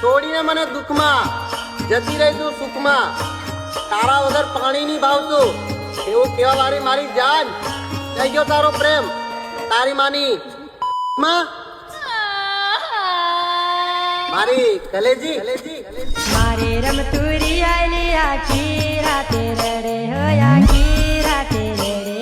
છોડીને મને દુઃખમાં જતી રહી તું સુખમાં તારા વગર પાણી ની ભાવતું એવું કેવા વાળી મારી જાન થઈ ગયો તારો પ્રેમ તારી માની માં મારી કલેજી મારે રમતુરી આલી આખી રાતે રડે હો આખી રાતે રડે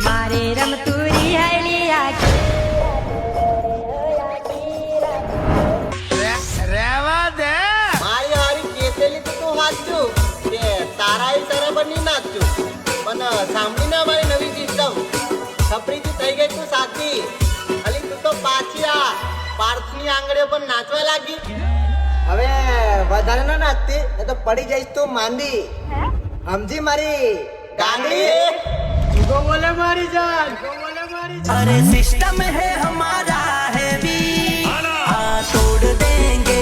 મારે રમતુરી આલી આખી રેવા દે મારી હારી કેસેલી તો તું વાંચું કે તારા બરાબર નહીં નાચું પણ સાંભળીને મારી નવી સિસ્ટમ છપરીથી થઈ ગઈ તું સાચી અલી તું તો પાછી આ પાર્થની આંગળીઓ પર નાચવા લાગી હવે વધારે ના નાચતી એ તો પડી જઈશ તું માંદી સમજી મારી ગાંડી જીગો બોલે મારી જાન अरे सिस्टम है हमारा है भी हाँ तोड़ देंगे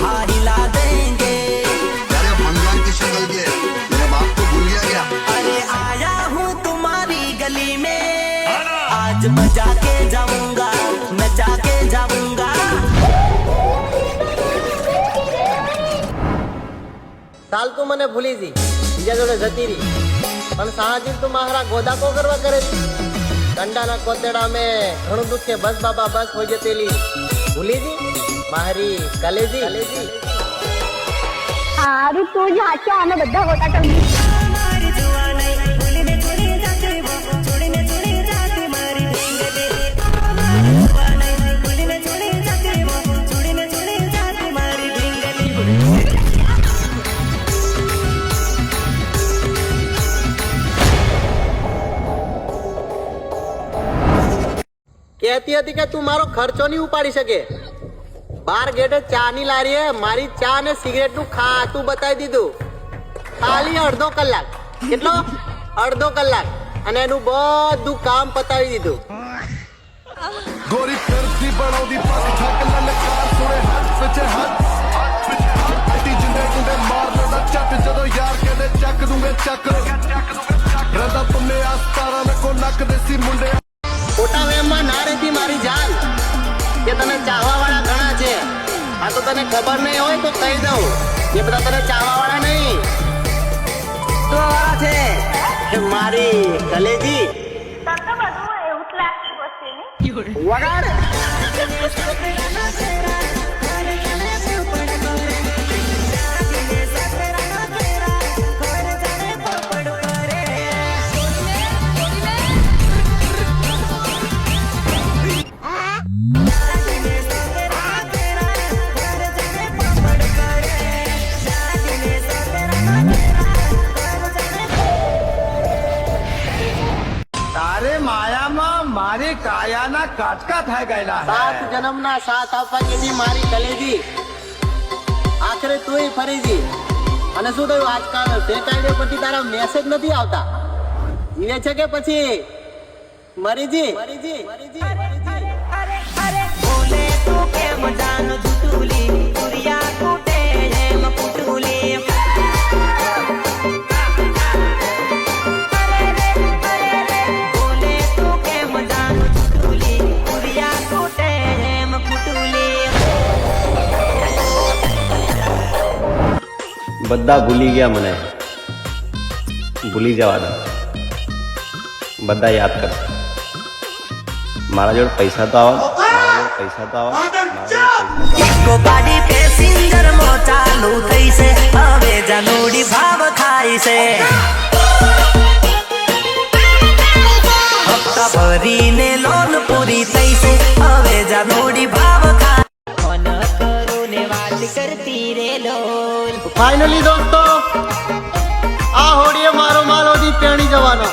हाँ हिला देंगे अरे भगवान की शक्ल के मेरे बाप को भूल गया अरे आया हूँ तुम्हारी गली में आज बजा के जाऊंगा नचा के जाऊंगा સાલ તું મને ભૂલી જી બીજા જોડે જતી રહી પણ સાહજી તું મારા ગોદા કો કરવા કરે કંડાના કોતેડા મેં ઘણું દુઃખે બસ બાબા બસ હોય જતેલી ભૂલી જી મારી કલેજી સારું તું જ હાચા અમે બધા ગોતા કરી કહેતી હતી કે તું મારો ખર્ચો નહીં ઉપાડી શકે બાર ગેટે ચા ની લારીએ મારી ચા ને સિગરેટ નું ખાતું બતાવી દીધું ખાલી અડધો કલાક કેટલો અડધો કલાક અને એનું બધું કામ પતાવી દીધું गोरी करती बढ़ोदी पास ठक ललकार सुने हाथ सचे हाथ अटी जिंदे गुंडे मार लड़ा चट जदों यार कहने चक दूंगे चक रदा तुमने आस्तारा में को नक देसी मुंडे ખોટા વેમમાં ના રહેતી મારી જાન કે તને ચાહવા વાળા ઘણા છે આ તો તને ખબર નહીં હોય તો કહી દઉં એ બધા તને ચાહવા વાળા નહીં તો વાળા છે કે મારી કલેજી વગાડ તારે માયામાં મારી કાયાના કાટકા થઈ ગયેલા સાત જન્મના સાથ આપવા કીધી મારી કલેજી આખરે તુંય ફરી જી અને શું થયું આજકાલ ફેક આઈડિયા પરથી તારા મેસેજ નથી આવતા જીવે છે કે પછી મરીજી बोले तू के मजान झुटुली दुरिया कूटे एम पुटुली बोले तू के मजान झुटुली दुरिया कूटे एम पुटुली બધા ભૂલી ગયા મને ભૂલી જવા દો બધા યાદ કરશે મારા જોડે પૈસા તો આવે एको गाड़ी पैसेंजर मो चालू थई से હવે જાનુડી ભાવ ખાઈ છે હપ્તા ભરીને લોન પૂરી થઈ છે હવે જાનુડી ભાવ ખાય ફોન કરું ને વાત કરતી રે લોલ ફાઇનલી દોસ્તો આ હોડીએ મારો માલોથી પેણી જવાનો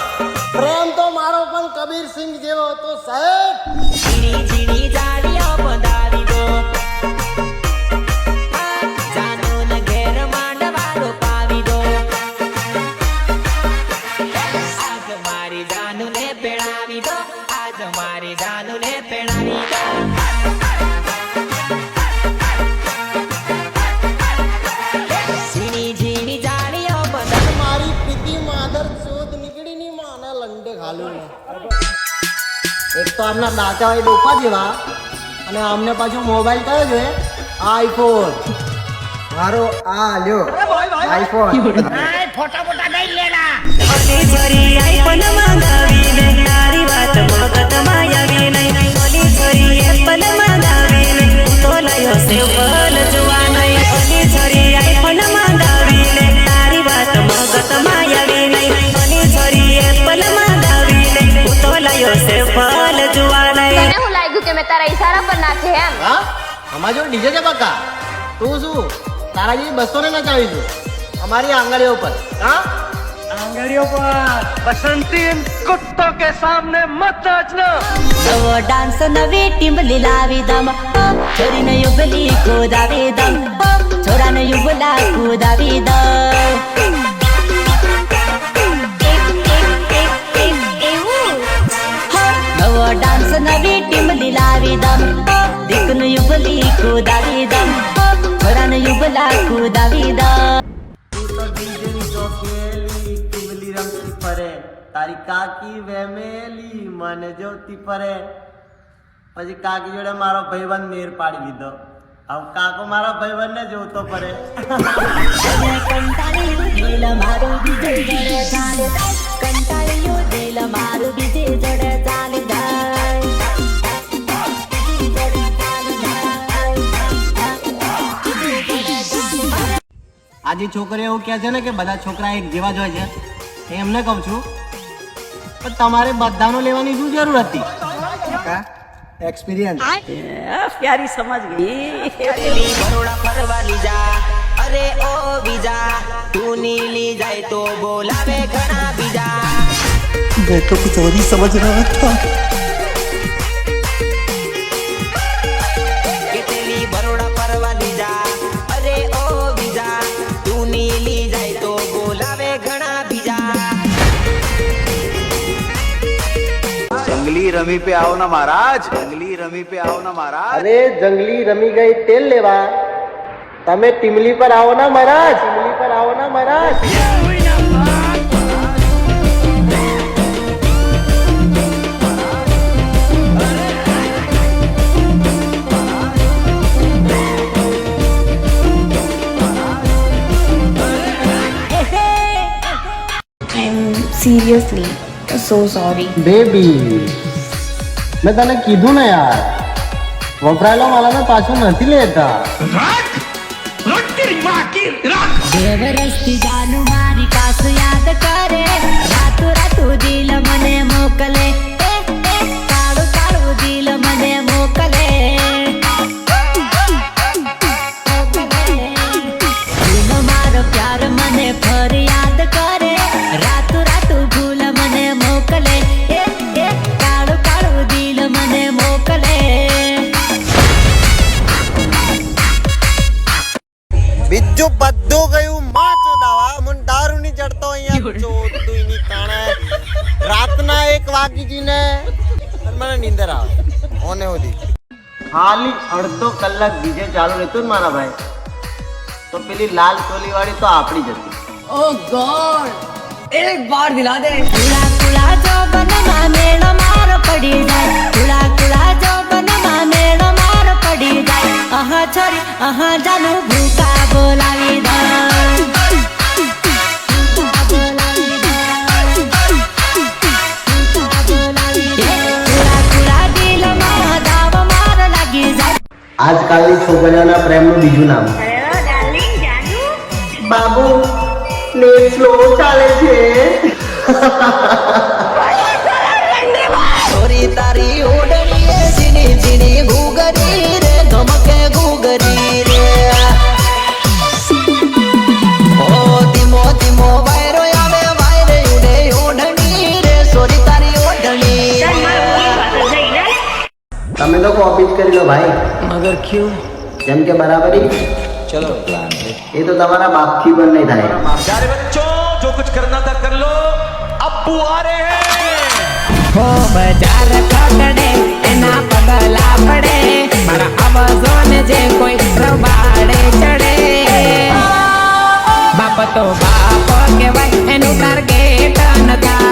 પ્રેમ તો મારો પણ કબીર સિંહ જેવો હતો સાહેબ ઝીણી ઝીણી જાળીઓ બંધાવી દો જાનુને ઘેર માંડવાળો પાવી દો આજ મારી જાનુને પેણાવી દો આજ મારી જાનુને પેણાવી દો ઝીણી ઝીણી જાળીઓ બંધાવી મારી પીતી માધર શોધ નીકળી ની માને લંડે ઘાલું એક તો આમના દાંતા હોય ડોપા જેવા અને અમને પાછો મોબાઈલ કયો જોઈએ આઈફોન. મારો આ લ્યો આઈફોન. ઓલી છોરી આઈફોન મંગાવીને તારી વાત મગજમાં આવી નહીં. ઓલી છોરી એપલ મંગાવીને હું તો લાયો સેવલ જોવા નહીં. ઓલી છોરી આઈફોન મંગાવીને તારી વાત મગજમાં આવી નહીં. ઓલી છોરી એપલ મંગાવીને હું તો લાયો સેવલ જોવા નહીં. તને હું લાગ્યું કે મેં તારા ઈશારા પર નાચે એમ? હા અમારા જોડે ડીજે છે બકા. તું શું તારા જેવી 200 ને નચાવીશું અમારી આંગળીઓ પર. હા નવો ડાન્સ નવી ટીમલી લાવી દમ. છોરીને યુગલી કુદાવી દમ. છોરાને યુગલા કુદાવી દમ. નવો ડાન્સ નવી ટીમલી લાવી દમ. દીકનું યુગલી કુદાવી દમ. છોરાને યુગલા કુદાવી દમ. તારી કાકી વેમેલી મને જોતી ફરે. પછી કાકી જોડે મારો ભાઈબંધ મેર પાડી દીધો. હવે કાકો મારા ભાઈબંધ ને જોતો ફરે. કંટાળ્યું દિલ મારું બીજે જડે ચાલે જાય. કંટાળ્યું દિલ મારું બીજે જડે ચાલે જાય. આજે છોકરીઓ એવું કહે છે ને કે બધા છોકરા એક જેવા જ હોય છે. એમને કહું છું પણ તમારે બધાનો લેવાની શું જરૂર હતી? એક્સપિરિયન્સ. પ્યારી સમજ ગઈ. બરોડા ફરવા લી જા. અરે ઓ બીજા તું નીલી જાય તો બોલાવે ઘણા બીજા. मैं तो कुछ और ही समझ रहा था. કેટલી બરોડા ફરવા લી જા. અરે ઓ બીજા તું નીલી જાય તો બોલાવે ઘણા બીજા. जंगली रमी पे आओ ना महाराज, जंगली रमी पे आओ ना महाराज. અરે જંગલી રમી ગઈ તેલ લેવા. તમે ટીમલી પર આવો ના મહારાજ. ટીમલી પર આવો ના મહારાજ. Seriously, so sorry. બેબી મેં તને કીધું ને યાર વપરાયેલો માલાને પાછું નથી લેતા. બે વર્ષથી જાનું મારી પાસ યાદ કરે. રાતો રાતો દિલ મને મોકલે. કાળું કાળું દિલ મને મોકલે. દિલ મારો પ્યાર મને ફરિયાદ કરે. રાતો રાતો ભૂલ મને મોકલે. કાળું કાળું દિલ મને મોકલે. બીજું બધું ગયું માં ચોદાવા મને દારૂ ની ચડતો અહીંયા ચોતું ની કાણે. રાતના 1 વાગી ગઈ ને મને નીંદર આવે ઓને હોધી. ખાલી અડધો કલાક ડીજે ચાલુ રહેતું ને મારા ભાઈ તો પેલી લાલ ચોલી વાળી તો આપણી જ હતી. કુલા કુલા જો બનમાં મેળ માર પડી જાય. કુલા કુલા જો બનમાં મેળ માર પડી જાય. આહા છોરી આહા જાનું ભૂકા બોલાવી દે. કુલા કુલા દિલમાં દાવ માર લાગી જાય. આજકાલની છોકરીઓના પ્રેમનું બીજું નામ બાબુ ને સ્લો ચાલે છે. છોરી તારી ઓડણી ઝીણી ઝીણી ગુગરી રે ધમકે ગુગરી રે. ઓ ધીમો ધીમો વાયરો આવે વાયરે ઉડે ઓઢણી રે. છોરી તારી ઓઢણી. તમે તો કોપી જ કરી લો ભાઈ. મગર ક્યું જેમ કે બરાબરી. चलो प्लान है. એ તો તમારા બાપથી પણ નહીં થાય. प्यारे बच्चों जो कुछ करना था कर लो. अब्बू आ रहे हैं. હો બજાર કોટડે એના પગલા પડે. મારા અવાજોને જે કોઈ રબાડે ચડે. બાપ તો બાપ કહેવાય એનું ટાર્ગેટ ન થાય.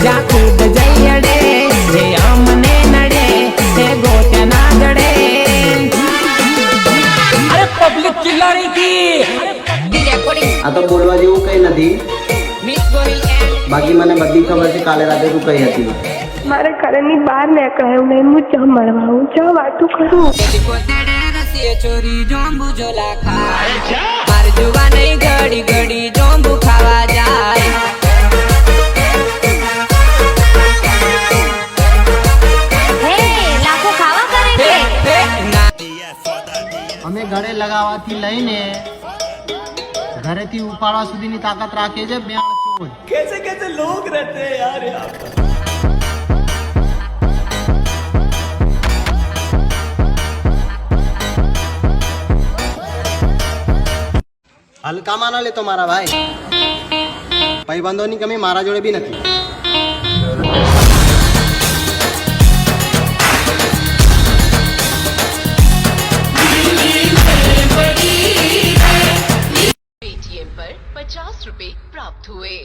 જા કૂદ જઈ અડે જે અમને નડે તે ગોત્યા ના જડે અરે પબ્લિક ચિલ્લા રહી થી આ તો બોલવા જેવું કઈ નથી, મિસ ગોહિલ એન્ડ બાકી મને બધી ખબર છે કાલે રાતે તું કઈ હતી. મારે ઘરની બહાર નીકળાયું નહીં, હું ચા મળવા હું ચા વાતું કરું. ચોરી જોંબુ જોલા ખાય માર જોવા નહીં ઘડી ઘડી જોંબુ ખાવા જાય હે લાખો ખાવા કરે છે. અમે ગળે લગાવવાથી લઈને ઘરેથી ઉપાડવા સુધીની તાકાત રાખીએ છે બેણ ચોર. कैसे कैसे लोग रहते हैं यार यहाँ पर હલકામાં ના લેતો મારા ભાઈ, ભાઈબંધોની કમી મારા જોડે બી નથી. पेटीएम पर 50 रुपए प्राप्त हुए।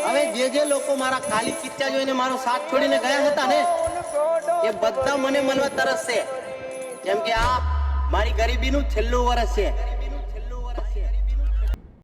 હવે જે લોકો મારા ખાલી કિચ્ચા જોઈને મારો સાથ છોડીને ગયા હતા ને એ બધા મને મળવા તરસશે, જેમ કે આ મારી ગરીબીનું છેલ્લું વર્ષ છે.